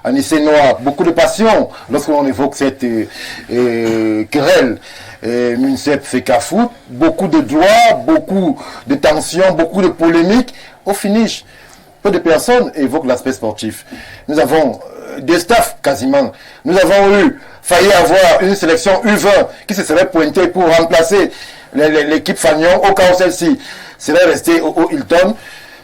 en essai noir, beaucoup de passion lorsqu'on évoque cette querelle. Municep Fecafoot, beaucoup de droits, beaucoup de tensions, beaucoup de polémiques. Au finish, peu de personnes évoquent l'aspect sportif. Nous avons des staffs quasiment. Nous avons failli avoir une sélection U20 qui se serait pointée pour remplacer l'équipe Fagnon au cas où celle-ci serait restée au Hilton.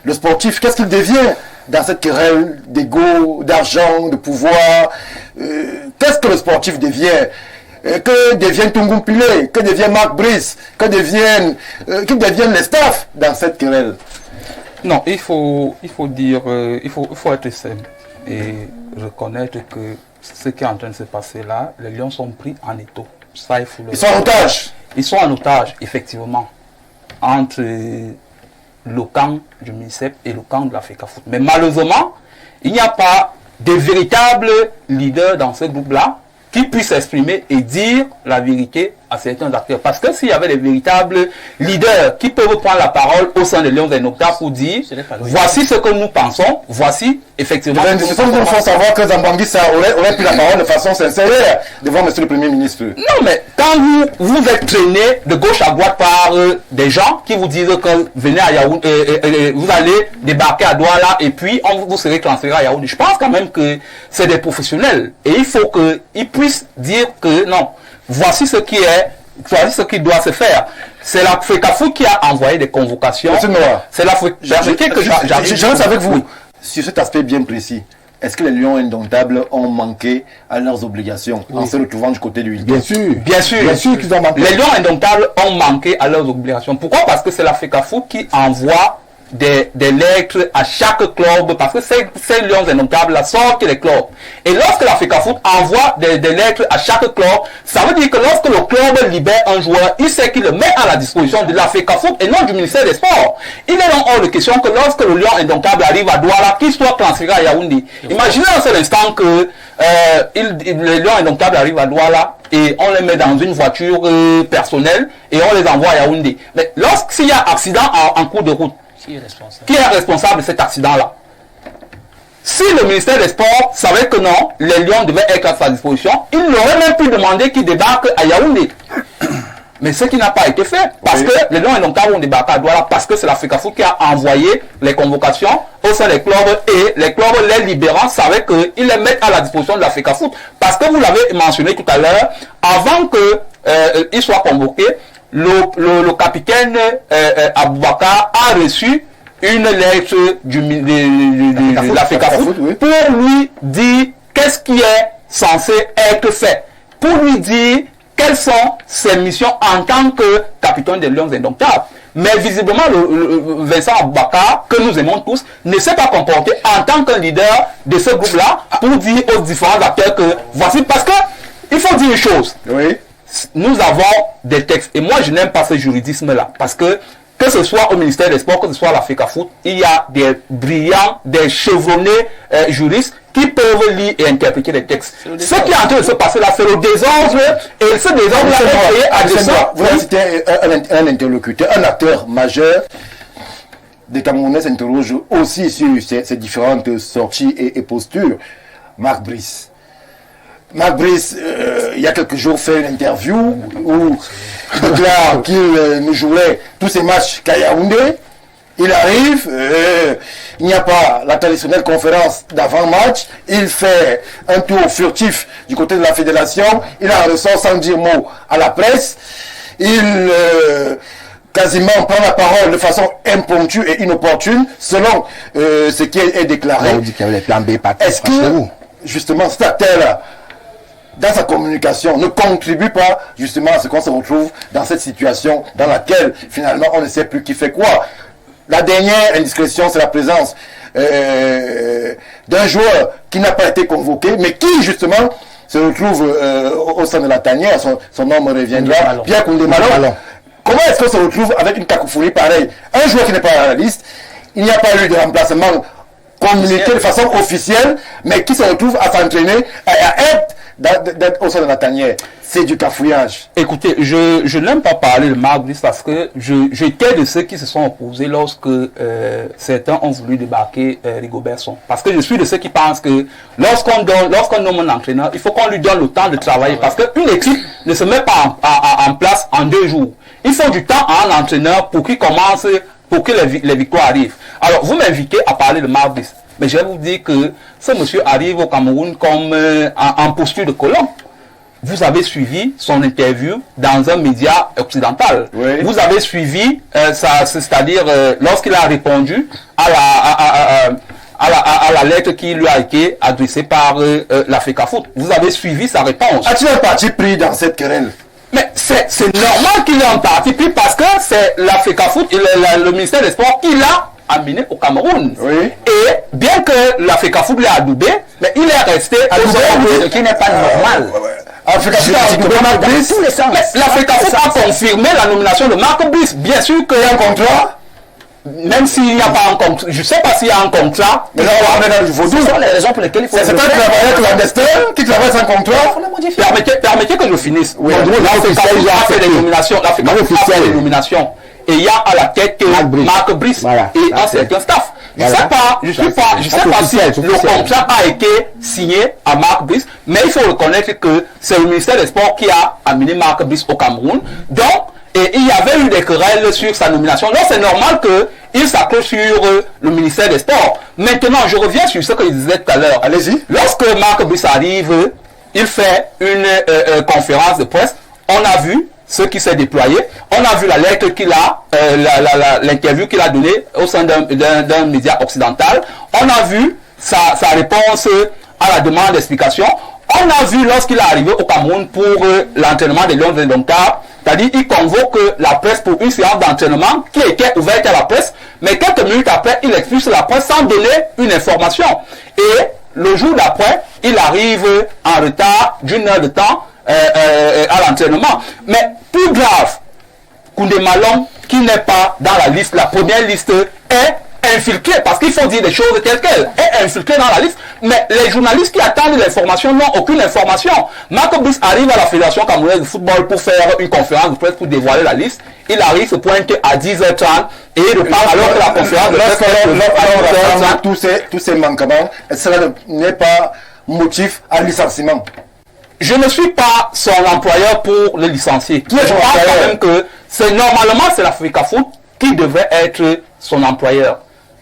Le sportif, qu'est-ce qu'il devient dans cette querelle d'ego, d'argent, de pouvoir? Qu'est-ce que le sportif devient? Que deviennent Tungum Pile? Que devient Marc Brice? Que deviennent les staffs dans cette querelle? Non, il faut dire, il faut être simple et reconnaître que ce qui est en train de se passer là, les Lions sont pris en étau. Ça, ils sont en otage. Ils sont en otage, effectivement, entre le camp du MINICEP et le camp de la FECAFOOT. Mais malheureusement, il n'y a pas de véritables leaders dans ce groupe-là qui puissent s'exprimer et dire la vérité à certains acteurs. Parce que s'il y avait des véritables leaders qui peuvent prendre la parole au sein des Lions Indoctables pour dire voici ce que nous pensons, voici effectivement... C'est ça qu'il faut savoir que Zambangui aurait pris la parole de façon sincère devant Monsieur le Premier ministre. Non, mais quand vous êtes traîné de gauche à droite par des gens qui vous disent que venez à Yaoundé, vous allez débarquer à Douala et puis vous serez transféré à Yaoundé. Je pense quand même que c'est des professionnels et il faut qu'ils puissent dire que non, voici ce qui doit se faire. C'est la FECAFOOT qui a envoyé des convocations. C'est la FECAFOOT que je reste avec vous sur cet aspect bien précis. Est-ce que les Lions Indomptables ont manqué à leurs obligations en se retrouvant du côté du Hilton? Bien sûr qu'ils ont manqué. Les Lions Indomptables ont manqué à leurs obligations. Pourquoi? Parce que c'est la FECAFOOT qui envoie des lettres à chaque club, parce que ces Lions Indomptables là sortent les clubs. Et lorsque la FECAFOOT envoie des lettres à chaque club, ça veut dire que lorsque le club libère un joueur, il sait qu'il le met à la disposition de la FECAFOOT et non du ministère des Sports. Il est donc hors de question que lorsque le Lion Indomptable arrive à Douala, qu'il soit transféré à Yaoundé. Imaginez un seul instant que les Lions Indomptables arrivent à Douala et on les met dans une voiture personnelle et on les envoie à Yaoundé. Mais lorsqu'il y a accident en cours de route, qui est responsable de cet accident-là? Si le ministère des Sports savait que non, les Lions devaient être à sa disposition, il n'aurait même pu demander qu'ils débarquent à Yaoundé. Mais ce qui n'a pas été fait, parce que les Lions Indomptables ont débarqué à Douala, parce que c'est la FECAFOOT qui a envoyé les convocations au sein des clubs, et les clubs, les libérants, savaient qu'ils les mettent à la disposition de la FECAFOOT. Parce que vous l'avez mentionné tout à l'heure, avant qu'ils soient convoqués, le capitaine Aboubakar a reçu une lettre de la FECAFOOT pour lui dire qu'est-ce qui est censé être fait, pour lui dire quelles sont ses missions en tant que capitaine des Lions Indomptables. Mais visiblement, Vincent Aboubakar, que nous aimons tous, ne s'est pas comporté en tant que leader de ce groupe-là pour dire aux différents acteurs que voici, parce que il faut dire une chose. Oui. Nous avons des textes, et moi je n'aime pas ce juridisme-là, parce que ce soit au ministère des Sports, que ce soit à la FECAFOOT, il y a des brillants, des chevronnés juristes qui peuvent lire et interpréter les textes. Ce qui est en train de se passer là, c'est le désordre, et ce désordre-là est créé à dessein. Vous avez cité un interlocuteur, un acteur majeur. Des Camerounais s'interrogent aussi sur ces différentes sorties et postures. Marc Brice. Marc Brice, il y a quelques jours, fait une interview où il déclare qu'il ne jouerait tous ses matchs qu'à Yaoundé. Il arrive, il n'y a pas la traditionnelle conférence d'avant-match. Il fait un tour furtif du côté de la fédération. Il en ressort sans dire mot à la presse. Il quasiment prend la parole de façon impromptue et inopportune, selon ce qui est déclaré. On dit qu'il y avait les plans B partis. Est-ce que, justement, cet acteur-là, dans sa communication, ne contribue pas justement à ce qu'on se retrouve dans cette situation dans laquelle finalement on ne sait plus qui fait quoi? La dernière indiscrétion, c'est la présence d'un joueur qui n'a pas été convoqué, mais qui justement se retrouve au sein de la tanière. Son nom me reviendra, Pierre Koundé Malone. Comment est-ce qu'on se retrouve avec une cacophonie pareille? Un joueur qui n'est pas à la liste, il n'y a pas eu de remplacement communiqué de façon officielle, mais qui se retrouve à s'entraîner, à être d'être au sein de la tanière. C'est du cafouillage. Écoutez, je n'aime pas parler de Marc Brice parce que j'étais de ceux qui se sont opposés lorsque certains ont voulu débarquer Rigobert Song. Parce que je suis de ceux qui pensent que lorsqu'on nomme un entraîneur, il faut qu'on lui donne le temps de travailler. Parce qu'une équipe ne se met pas en place en 2 jours. Il faut du temps à un entraîneur pour qu'il commence, pour que les victoires arrivent. Alors, vous m'invitez à parler de Marc Brice. Mais je vais vous dire que ce monsieur arrive au Cameroun comme en posture de colon. Vous avez suivi son interview dans un média occidental. Oui. Vous avez suivi, c'est-à-dire lorsqu'il a répondu à la lettre qui lui a été adressée par la FECAFOOT. Vous avez suivi sa réponse. As-tu un parti pris dans cette querelle? Mais c'est normal qu'il ait un parti pris parce que c'est la FECAFOOT et le ministère des Sports qui l'a amené au Cameroun. Oui. Et bien que la FECAFOOT l'ait adoubé, mais il est resté Ce qui n'est pas normal. La FECAFOOT a confirmé la nomination de Marc Brice. Bien sûr qu'il y a un contrat. Même s'il n'y a pas un contrat, je ne sais pas s'il y a un contrat. Mais là, on va dans le vaudou. Ce sont les raisons pour lesquelles il faut... C'est un travailleur clandestin qui travaille sans contrat. Permettez que je finisse. Oui. La FECAFOOT a fait des nominations. La FECAFOOT a fait des nominations. Et il y a à la tête Marc Brice et un certain staff. Je ne sais pas si le contrat a été signé à Marc Brice, mais il faut reconnaître que c'est le ministère des Sports qui a amené Marc Brice au Cameroun. Donc, et il y avait eu des querelles sur sa nomination. Donc, c'est normal qu'il s'accroche sur le ministère des Sports. Maintenant, je reviens sur ce que je disais tout à l'heure. Allez-y. Lorsque Marc Brice arrive, il fait une conférence de presse. On a vu ce qui s'est déployé. On a vu la lettre qu'il a, l'interview qu'il a donnée au sein d'un média occidental. On a vu sa réponse à la demande d'explication. On a vu lorsqu'il est arrivé au Cameroun pour l'entraînement des Lions indomptables, c'est-à-dire il convoque la presse pour une séance d'entraînement qui était ouverte à la presse, mais quelques minutes après, il expulse la presse sans donner une information. Et le jour d'après, il arrive en retard d'1 heure de temps à l'entraînement. Mais plus grave, Koundé Malong, qui n'est pas dans la liste, la première liste, est infiltré, parce qu'il faut dire des choses telles quelles, est infiltré dans la liste, mais les journalistes qui attendent l'information n'ont aucune information. Marc Brice arrive à la Fédération camerounaise de football pour faire une conférence de presse pour dévoiler la liste. Il arrive, se pointe à 10h30 et il repart alors que la conférence de presse tous ces manquements, cela n'est pas motif à licenciement. Je ne suis pas son employeur pour le licencier. Je pense quand même que normalement c'est la FECAFOOT qui devrait être son employeur.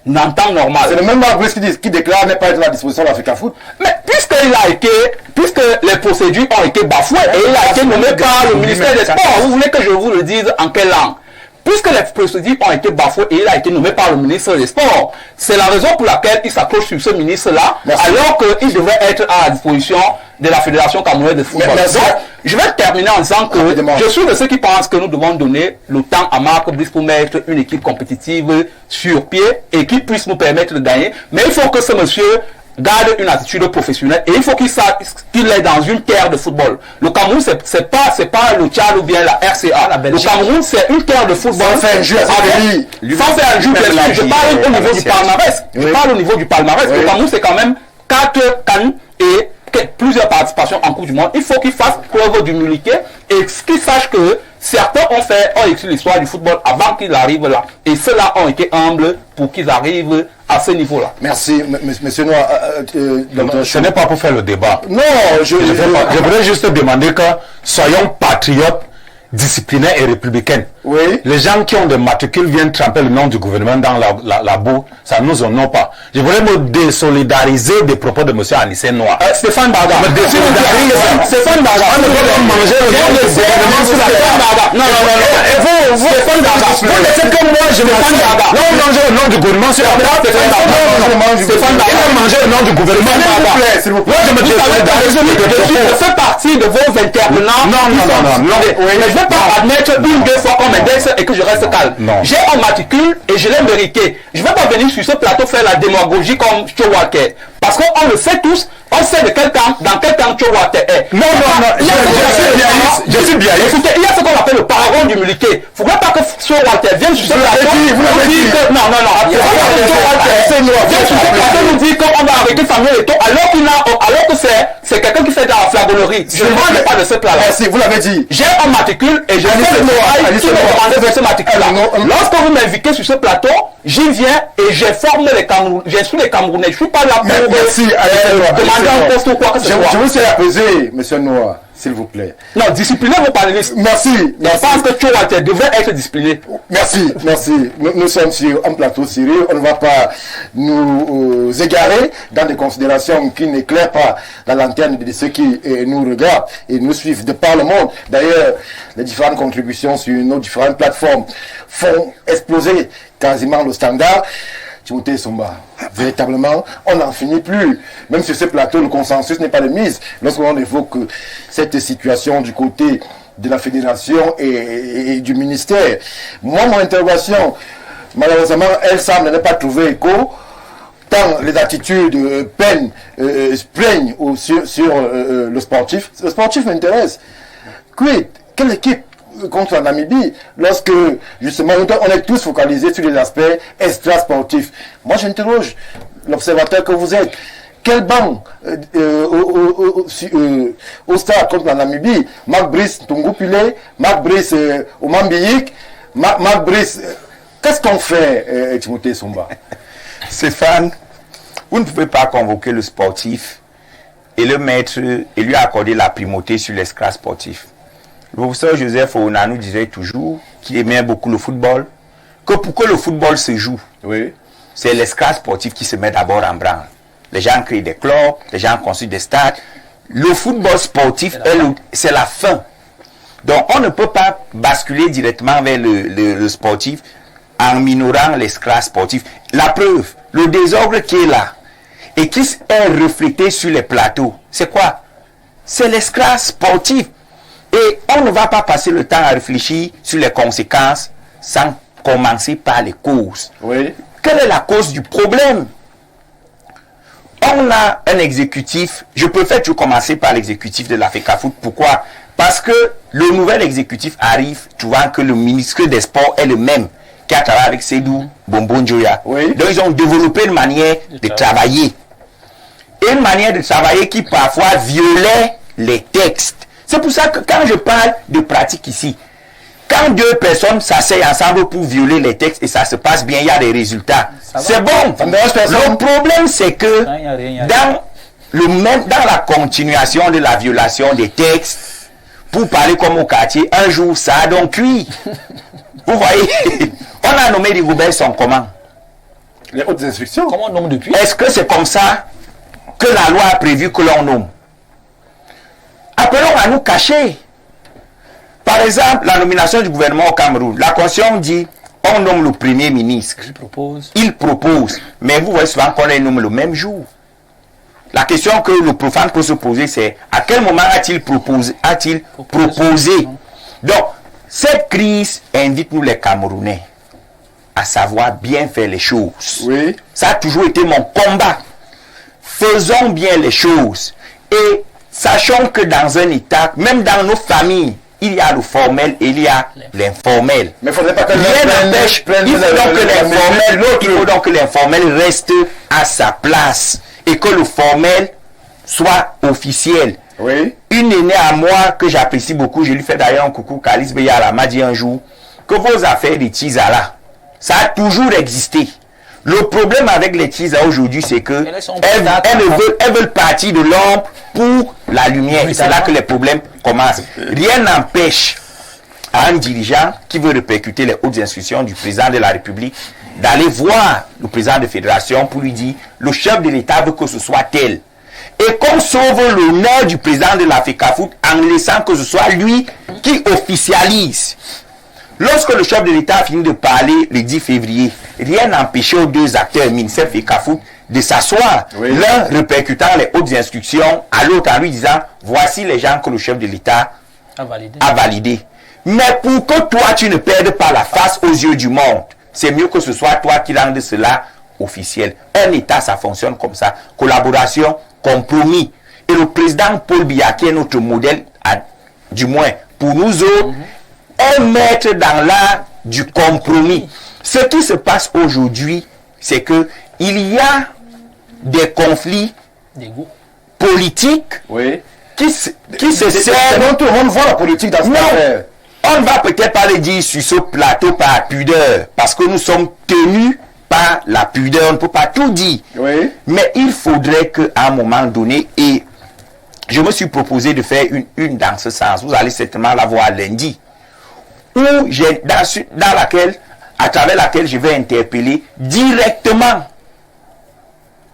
En temps normal. C'est le même Marc Brice qui déclare ne pas être à la disposition de la FECAFOOT. Mais puisque les procédures ont été bafouées et il a été nommé par le ministère des Sports, vous voulez que je vous le dise en quelle langue? Puisque les procédures ont été bafouées et il a été nommé par le ministre des Sports, c'est la raison pour laquelle il s'accroche sur ce ministre-là, alors qu'il devrait être à la disposition de la Fédération camerounaise de football. Donc, je vais terminer en disant que je suis de ceux qui pensent que nous devons donner le temps à Marc Brice pour mettre une équipe compétitive sur pied et qui puisse nous permettre de gagner. Mais il faut que ce monsieur garde une attitude professionnelle et il faut qu'il sache qu'il est dans une terre de football. Le Cameroun, c'est pas le Tchad ou bien la RCA. Le Cameroun, c'est une terre de football. Sans faire un jeu, sans faire un jeu, bien sûr. Je parle au niveau du palmarès. Je parle au niveau du palmarès. Le Cameroun, c'est quand même 4 cannes et plusieurs participations en Coupe du Monde. Il faut qu'il fasse preuve d'humilité et qu'il sache que certains ont écrit l'histoire du football avant qu'ils arrivent là. Et ceux-là ont été humbles pour qu'ils arrivent à ce niveau-là. Merci, monsieur Noir. Ce n'est pas pour faire le débat. Non, je voudrais juste demander que soyons patriotes, disciplinés et républicains. Oui. Les gens qui ont des matricules viennent tremper le nom du gouvernement dans la boue, ça ne nous honore pas. Je voudrais me désolidariser des propos de M. Anissé Noir. Stéphane Baga. Stéphane Baga. On ne peut pas manger le nom du gouvernement sur la table. Non. Vous, Stéphane Baga. Vous laissez que moi, je m'assieds. Non, manger le nom du gouvernement sur la table. Stéphane Baga. Il faut manger le nom du gouvernement. S'il vous plaît. Moi, je me désolidarise des propos. Je fais partie de vos intervenants. Non. Mais je ne vais pas admettre une, 2 fois qu'on m'indexe et que je reste calme. J'ai un matricule et je l'ai mérité. Je ne vais pas venir sur ce plateau faire la démagogie comme Joe Walker. Parce qu'on le sait tous, on sait de quel camp, dans quel camp Joe Walker est. Non, je suis bien. Écoutez, il y a ce qu'on appelle le paragon d'humilité. Il ne faudrait pas que Joe Walker vienne sur ce plateau. Non. Joe Walker vienne sur ce plateau nous dire qu'on va arrêter Samuel Eto'o alors que c'est quelqu'un qui fait de la flagornerie. Je ne mange pas de ce plat-là. Merci, vous l'avez dit. J'ai un matricule et je fais le travail qui me demandait de ce matricule-là. Lorsque vous m'invitez sur ce plateau, j'y viens et j'informe les Camerounais. J'instruis les Camerounais. Je ne suis pas là pour merci, demander un poste ou quoi que ce soit. Je vous suis apaiser, monsieur Noah, s'il vous plaît. Non, disciplinez vos panélistes. Merci. Je pense que Tchouaté devrait être discipliné. Merci, merci. Nous sommes sur un plateau sérieux. On ne va pas nous égarer dans des considérations qui n'éclairent pas la lanterne de ceux qui nous regardent et nous suivent de par le monde. D'ailleurs, les différentes contributions sur nos différentes plateformes font exploser quasiment le standard. Timothée Somba, véritablement, on n'en finit plus. Même sur ce plateau, le consensus n'est pas de mise. Lorsqu'on évoque cette situation du côté de la fédération et du ministère. Moi, mon interrogation, malheureusement, elle semble ne pas trouver écho, tant les attitudes plaignent sur le sportif. Le sportif m'intéresse. Quelle équipe contre la Namibie, lorsque justement on est tous focalisés sur les aspects extra-sportifs. Moi j'interroge l'observateur que vous êtes. Quel banc au stade contre la Namibie? Marc Brice Tungupile, Marc Brice Omambiyik, Marc Brice... Qu'est-ce qu'on fait, Timothée Somba? Stéphane, vous ne pouvez pas convoquer le sportif et le mettre et lui accorder la primauté sur l'escra sportif. Le professeur Joseph Ouna nous disait toujours qu'il aimait beaucoup le football, que pour que le football se joue, oui, c'est l'escra sportif qui se met d'abord en branle. Les gens créent des clubs, les gens construisent des stades. Le football sportif, c'est la fin. Donc on ne peut pas basculer directement vers le sportif en minorant l'escra sportif. La preuve, le désordre qui est là et qui est reflété sur les plateaux, c'est quoi? C'est l'escra sportif. Et on ne va pas passer le temps à réfléchir sur les conséquences sans commencer par les causes. Oui. Quelle est la cause du problème? On a un exécutif, je préfère toujours commencer par l'exécutif de la FECAFOOT. Pourquoi? Parce que le nouvel exécutif arrive, tu vois que le ministre des Sports est le même qui a travaillé avec Seydou Bombon-Djoya. Oui. Donc ils ont développé une manière de travailler. Et une manière de travailler qui parfois violait les textes. C'est pour ça que quand je parle de pratique ici, quand deux personnes s'asseyent ensemble pour violer les textes et ça se passe bien, il y a des résultats. C'est bon. Le problème, c'est que dans la continuation de la violation des textes, pour parler comme au quartier, un jour, ça a donc cuit. Vous voyez, on a nommé des Rigobert sont comment? Les hautes instructions. Comment on nomme depuis? Est-ce que c'est comme ça que la loi a prévu que l'on nomme? Appelons à nous cacher. Par exemple, la nomination du gouvernement au Cameroun. La Constitution dit, on nomme le Premier ministre. Il propose. Mais vous voyez souvent qu'on les nomme le même jour. La question que le profane peut se poser, c'est à quel moment a-t-il proposé? Donc, cette crise invite nous les Camerounais à savoir bien faire les choses. Oui. Ça a toujours été mon combat. Faisons bien les choses. Et sachons que dans un État, même dans nos familles, il y a le formel et il y a l'informel. Mais il faudrait pas que rien n'empêche. Il faut donc que l'informel reste à sa place et que le formel soit officiel. Oui. Une aînée à moi que j'apprécie beaucoup, je lui fais d'ailleurs un coucou, Kalis Beyala m'a dit un jour que vos affaires de Tizala, ça a toujours existé. Le problème avec les Tisa aujourd'hui, c'est que elles veulent partir de l'ombre pour la lumière. Et c'est là que les problèmes commencent. Rien n'empêche à un dirigeant qui veut répercuter les hautes instructions du président de la République d'aller voir le président de la fédération pour lui dire le chef de l'État veut que ce soit tel. Et qu'on sauve l'honneur du président de la FECAFOOT en laissant que ce soit lui qui officialise. Lorsque le chef de l'État a fini de parler le 10 février, rien n'empêchait aux deux acteurs, ministère FECAFOOT, de s'asseoir, oui, l'un répercutant les hautes instructions à l'autre en lui disant voici les gens que le chef de l'État a validés. Mais pour que toi tu ne perdes pas la face aux yeux du monde, c'est mieux que ce soit toi qui rende cela officiel. Un État, ça fonctionne comme ça. Collaboration, compromis. Et le président Paul Biya, qui est notre modèle, du moins pour nous autres, est maître dans l'art du compromis. Ce qui se passe aujourd'hui, c'est que il y a des conflits politique Oui. qui se C'est sert... non, tout le monde voit la politique dans cette affaire. On ne va peut-être pas le dire sur ce plateau par pudeur, parce que nous sommes tenus par la pudeur, on ne peut pas tout dire. Oui. Mais il faudrait qu'à un moment donné, et je me suis proposé de faire une dans ce sens, vous allez certainement la voir lundi, où à travers laquelle je vais interpeller directement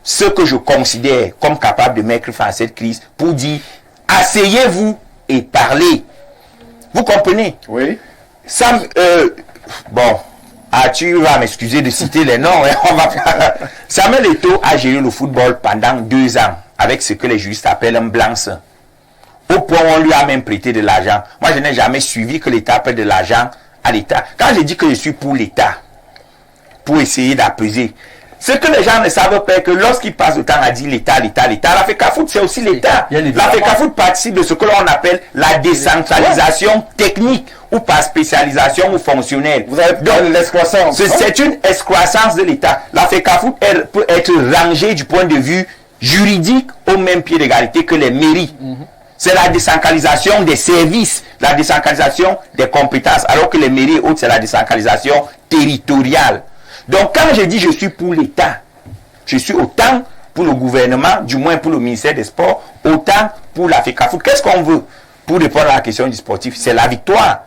ceux que je considère comme capables de mettre fin à cette crise pour dire, asseyez-vous et parlez. Vous comprenez? Oui. Ça, bon, tu vas m'excuser de citer les noms. Samuel Eto'o a géré le football pendant 2 ans avec ce que les juristes appellent un blanc-seing. Au point où on lui a même prêté de l'argent. Moi, je n'ai jamais suivi que l'État prête de l'argent à l'État. Quand je dis que je suis pour l'État, pour essayer d'apaiser, ce que les gens ne savent pas, que lorsqu'ils passent le temps à dire l'État, la FECAFOOT, c'est aussi l'État. La FECAFOOT participe de ce que l'on appelle la décentralisation technique, ou par spécialisation ou fonctionnelle. Vous avez parlé de l'excroissance. C'est une excroissance de l'État. La FECAFOOT peut être rangée du point de vue juridique au même pied d'égalité que les mairies. C'est la décentralisation des services, la décentralisation des compétences, alors que les mairies et autres, c'est la décentralisation territoriale. Donc, quand je dis je suis pour l'État, je suis autant pour le gouvernement, du moins pour le ministère des Sports, autant pour la FECAFOOT. Qu'est-ce qu'on veut pour répondre à la question du sportif? C'est la victoire.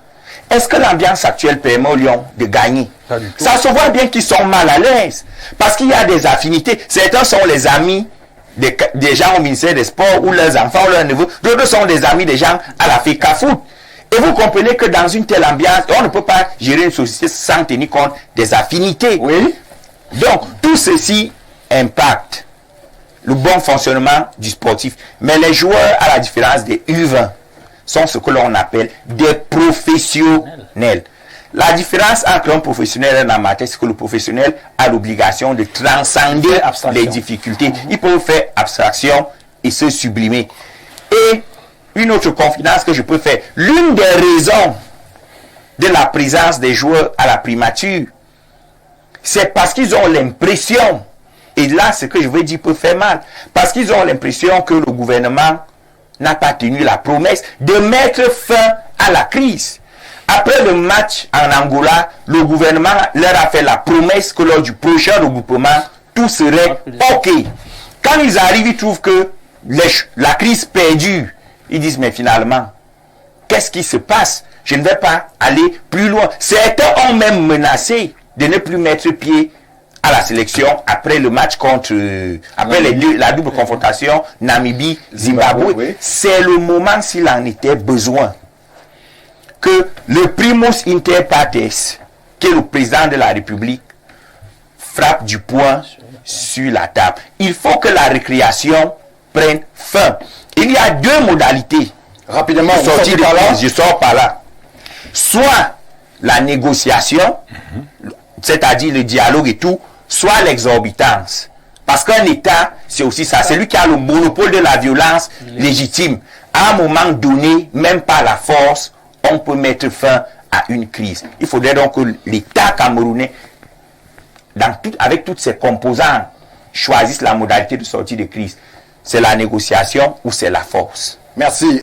Est-ce que l'ambiance actuelle permet aux Lions de gagner? Ça se voit bien qu'ils sont mal à l'aise, parce qu'il y a des affinités. Certains sont les amis des gens au ministère des Sports, ou leurs enfants, ou leurs neveux. D'autres sont des amis des gens à la FECAFOOT. Et vous comprenez que dans une telle ambiance, on ne peut pas gérer une société sans tenir compte des affinités. Oui. Donc, tout ceci impacte le bon fonctionnement du sportif. Mais les joueurs, à la différence des U20, sont ce que l'on appelle des professionnels. La différence entre un professionnel et un amateur, c'est que le professionnel a l'obligation de transcender les difficultés. Il peut faire abstraction et se sublimer. Et une autre confidence que je peux faire, l'une des raisons de la présence des joueurs à la primature, c'est parce qu'ils ont l'impression, et là ce que je veux dire peut faire mal, parce qu'ils ont l'impression que le gouvernement n'a pas tenu la promesse de mettre fin à la crise. Après le match en Angola, le gouvernement leur a fait la promesse que lors du prochain regroupement, tout serait OK. Quand ils arrivent, ils trouvent que la crise perdure. Ils disent, mais finalement, qu'est-ce qui se passe? Je ne vais pas aller plus loin. Certains ont même menacé de ne plus mettre pied à la sélection après le match contre... après la double confrontation Namibie-Zimbabwe. Oui. C'est le moment, s'il en était besoin, que le primus inter partes, qui est le président de la République, frappe du poing sur la table. Il faut que la récréation prenne fin. Il y a 2 modalités. Rapidement, je sors par là. Soit la négociation, c'est-à-dire le dialogue et tout, soit l'exorbitance. Parce qu'un État, c'est aussi ça. C'est lui qui a le monopole de la violence légitime. À un moment donné, même par la force, on peut mettre fin à une crise. Il faudrait donc que l'État camerounais, avec toutes ses composantes, choisisse la modalité de sortie de crise. C'est la négociation ou c'est la force. Merci.